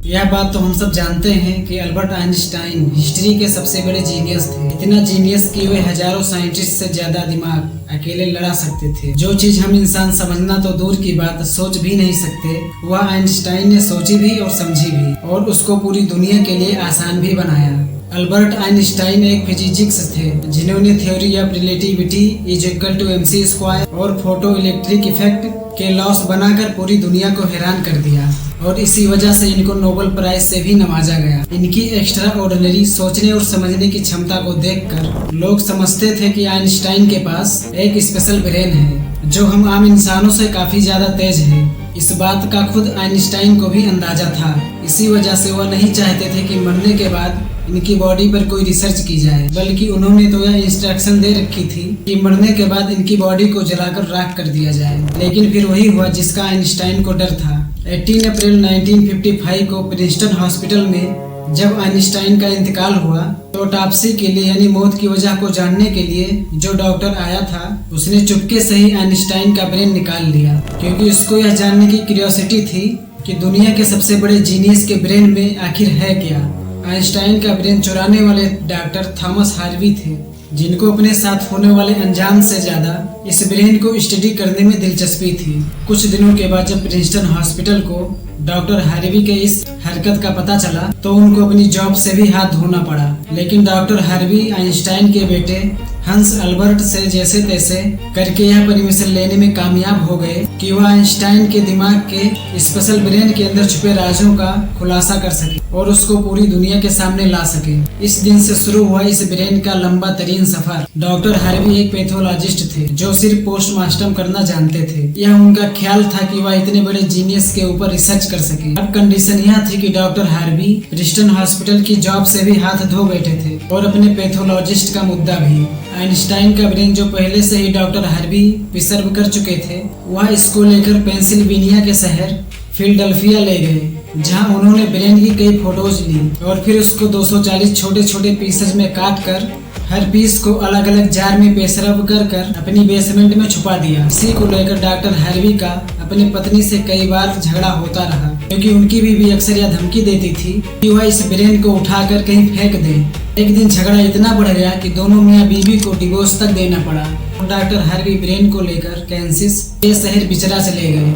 यह बात तो हम सब जानते हैं कि अल्बर्ट आइंस्टाइन हिस्ट्री के सबसे बड़े जीनियस थे। इतना जीनियस कि वे हजारों साइंटिस्ट से ज्यादा दिमाग अकेले लड़ा सकते थे। जो चीज हम इंसान समझना तो दूर की बात, सोच भी नहीं सकते, वह आइंस्टाइन ने सोची भी और समझी भी, और उसको पूरी दुनिया के लिए आसान भी बनाया। अल्बर्ट आइंस्टाइन एक फिजिसिस्ट थे जिन्होंने theory of relativity is equal to mc square और फोटो इलेक्ट्रिक इफेक्ट के लॉस बनाकर पूरी दुनिया को हैरान कर दिया, और इसी वजह से इनको नोबेल प्राइज से भी नवाजा गया। इनकी एक्स्ट्रा ऑर्डिनरी सोचने और समझने की क्षमता को देखकर लोग समझते थे कि आइंस्टाइन के पास एक स्पेशल ब्रेन है जो हम आम इंसानों से काफी ज्यादा तेज है। इस बात का खुद आइंस्टाइन को भी अंदाजा था। इसी वजह से वह नहीं चाहते थे कि मरने के बाद इनकी बॉडी पर कोई रिसर्च की जाए, बल्कि उन्होंने तो यह इंस्ट्रक्शन दे रखी थी कि मरने के बाद इनकी बॉडी को जलाकर राख कर दिया जाए। लेकिन फिर वही हुआ जिसका आइंस्टाइन को डर था। 18 अप्रैल 1955 को प्रिंसटन हॉस्पिटल में जब आइंस्टाइन का इंतकाल हुआ तो ऑटोप्सी के लिए यानी मौत की वजह को जानने के लिए जो डॉक्टर आया था उसने चुपके से ही आइंस्टाइन का ब्रेन निकाल लिया, क्योंकि उसको यह जानने की क्यूरियोसिटी थी कि दुनिया के सबसे बड़े जीनियस के ब्रेन में आखिर है क्या। आइंस्टाइन का ब्रेन चुराने वाले डॉक्टर थॉमस हार्वी थे, जिनको अपने साथ होने वाले अंजाम से ज्यादा इस ब्रेन को स्टडी करने में दिलचस्पी थी। कुछ दिनों के बाद जब प्रिंसटन हॉस्पिटल को डॉक्टर हार्वी के इस हरकत का पता चला तो उनको अपनी जॉब से भी हाथ धोना पड़ा। लेकिन डॉक्टर हार्वी आइंस्टाइन के बेटे हंस अल्बर्ट से जैसे तैसे करके यह परमिशन लेने में कामयाब हो गए कि वह आइंस्टाइन के दिमाग के स्पेशल ब्रेन के अंदर छुपे राजों का खुलासा कर सके और उसको पूरी दुनिया के सामने ला सके। इस दिन से शुरू हुआ इस ब्रेन का लंबा तरीन सफर। डॉक्टर हार्वी एक पैथोलॉजिस्ट थे जो सिर्फ पोस्टमार्टम करना जानते थे। यह उनका ख्याल था कि वह इतने बड़े जीनियस के ऊपर रिसर्च कर सके। अब कंडीशन यह थी कि डॉक्टर हार्वी प्रिंसटन हॉस्पिटल की जॉब से भी हाथ धो बैठे थे और अपने पैथोलॉजिस्ट का मुद्दा भी। आइंस्टाइन का ब्रेन जो पहले से ही डॉक्टर हार्वी प्रिजर्व कर चुके थे, वह इसको लेकर पेंसिल्वेनिया के शहर फिलाडेल्फिया ले गए, जहां उन्होंने ब्रेन की कई फोटोज ली और फिर उसको 240 छोटे छोटे पीसेज में काट कर हर पीस को अलग अलग जार में प्रिजर्व कर अपनी बेसमेंट में छुपा दिया। इसी को लेकर डॉक्टर हार्वी का अपनी पत्नी से कई बार झगड़ा होता रहा, क्योंकि उनकी बीवी अक्सर यह धमकी देती थी कि वह इस ब्रेन को उठाकर कहीं फेंक दे। एक दिन झगड़ा इतना बढ़ गया कि दोनों मियां बीवी को डिवोर्स तक देना पड़ा और डॉक्टर हार्वी ब्रेन को लेकर कैंसिस के शहर बिचरा चले गए,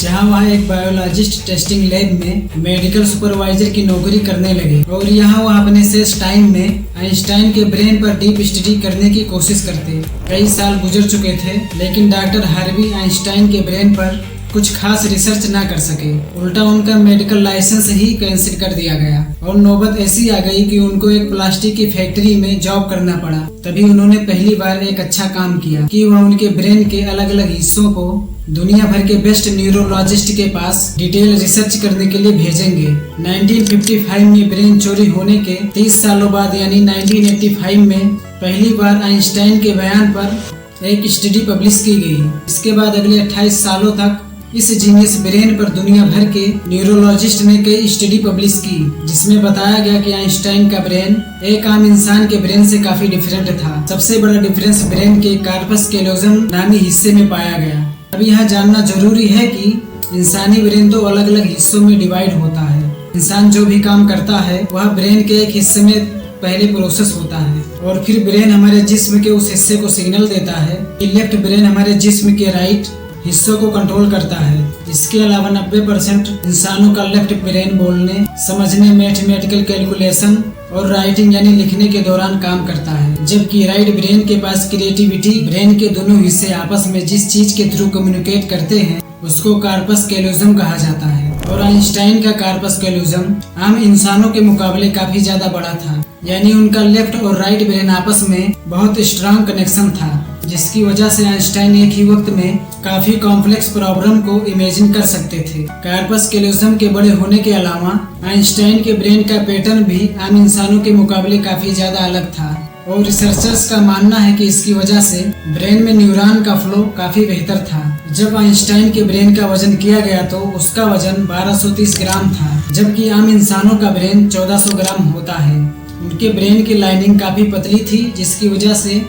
जहां वह एक बायोलॉजिस्ट टेस्टिंग लैब में मेडिकल सुपरवाइजर की नौकरी करने लगे। और यहां वह अपने शेष टाइम में आइंस्टाइन के ब्रेन पर डीप स्टडी करने की कोशिश करते। कई साल गुजर चुके थे लेकिन डॉक्टर हार्वी आइंस्टाइन के ब्रेन पर कुछ खास रिसर्च ना कर सके। उल्टा उनका मेडिकल लाइसेंस ही कैंसिल कर दिया गया और नौबत ऐसी आ गई कि उनको एक प्लास्टिक की फैक्ट्री में जॉब करना पड़ा। तभी उन्होंने पहली बार एक अच्छा काम किया कि वह उनके ब्रेन के अलग अलग हिस्सों को दुनिया भर के बेस्ट न्यूरोलॉजिस्ट के पास डिटेल रिसर्च करने के लिए भेजेंगे। 1955 में ब्रेन चोरी होने के 30 सालों बाद यानी 1985 में पहली बार आइंस्टाइन के बयान पर एक स्टडी पब्लिश की गई। इसके बाद अगले 28 सालों तक इस जीनियस ब्रेन पर दुनिया भर के न्यूरोलॉजिस्ट ने कई स्टडी पब्लिश की, जिसमें बताया गया कि आइंस्टाइन का ब्रेन एक आम इंसान के ब्रेन से काफी डिफरेंट था। सबसे बड़ा डिफरेंस ब्रेन के कार्पस कैलोजम नामी हिस्से में पाया गया। अब यह जानना जरूरी है कि इंसानी ब्रेन तो अलग अलग हिस्सों में डिवाइड होता है। इंसान जो भी काम करता है वह ब्रेन के एक हिस्से में पहले प्रोसेस होता है और फिर ब्रेन हमारे जिस्म के उस हिस्से को सिग्नल देता है कि लेफ्ट ब्रेन हमारे जिस्म के राइट हिस्सों को कंट्रोल करता है। इसके अलावा 90% इंसानों का लेफ्ट ब्रेन बोलने, समझने, मैथमेटिकल कैलकुलेशन और राइटिंग यानी लिखने के दौरान काम करता है, जबकि राइट ब्रेन के पास क्रिएटिविटी। ब्रेन के दोनों हिस्से आपस में जिस चीज के थ्रू कम्युनिकेट करते हैं उसको कार्पस कैलोजम कहा जाता है। और आइंस्टाइन का कार्पस कैलोजम आम इंसानों के मुकाबले काफी ज्यादा बड़ा था, यानी उनका लेफ्ट और राइट ब्रेन आपस में बहुत स्ट्रांग कनेक्शन था, जिसकी वजह से आइंस्टाइन एक ही वक्त में काफी कॉम्प्लेक्स प्रॉब्लम को इमेजिन कर सकते थे। कार्पस कैलोजम के बड़े होने के अलावा आइंस्टाइन के ब्रेन का पैटर्न भी आम इंसानों के मुकाबले काफी ज्यादा अलग था और रिसर्चर्स का मानना है कि इसकी वजह से ब्रेन में न्यूरॉन का फ्लो काफी बेहतर था। जब आइंस्टाइन के ब्रेन का वजन किया गया तो उसका वजन 1230 ग्राम था, जबकि आम इंसानों का ब्रेन 1400 ग्राम होता है। उनके ब्रेन की लाइनिंग काफी पतली थी, जिसकी वजह से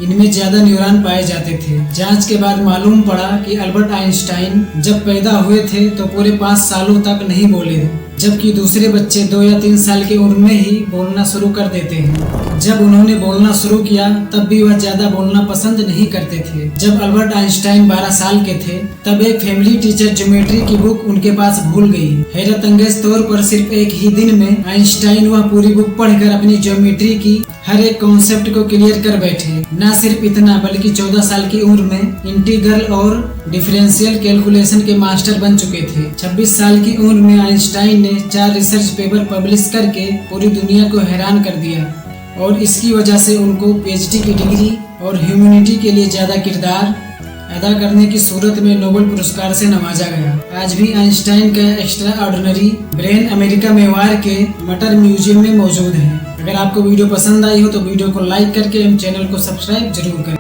इनमें ज्यादा न्यूरॉन पाए जाते थे। जांच के बाद मालूम पड़ा कि अल्बर्ट आइंस्टाइन जब पैदा हुए थे तो पूरे 5 सालों तक नहीं बोले, जबकि दूसरे बच्चे 2 या 3 साल की उम्र में ही बोलना शुरू कर देते हैं। जब उन्होंने बोलना शुरू किया तब भी वह ज्यादा बोलना पसंद नहीं करते थे। जब अल्बर्ट आइंस्टाइन 12 साल के थे तब एक फैमिली टीचर ज्योमेट्री की बुक उनके पास भूल गई। हैरत अंगेज तौर पर सिर्फ एक ही दिन में आइंस्टाइन वह पूरी बुक पढ़कर अपनी ज्योमेट्री की हर एक कॉन्सेप्ट को क्लियर कर बैठे। न सिर्फ इतना बल्कि 14 साल की उम्र में इंटीग्रल और डिफरेंशियल कैलकुलेशन के मास्टर बन चुके थे। 26 साल की उम्र में आइंस्टाइन ने 4 रिसर्च पेपर पब्लिश करके पूरी दुनिया को हैरान कर दिया और इसकी वजह से उनको पीएचडी की डिग्री और ह्यूमैनिटी के लिए ज्यादा किरदार अदा करने की सूरत में नोबेल पुरस्कार से नवाजा गया। आज भी आइंस्टाइन का extra ordinary brain America Mewar के मटर म्यूजियम में मौजूद है। अगर आपको वीडियो पसंद आई हो तो वीडियो को लाइक करके हम चैनल को सब्सक्राइब जरूर करें।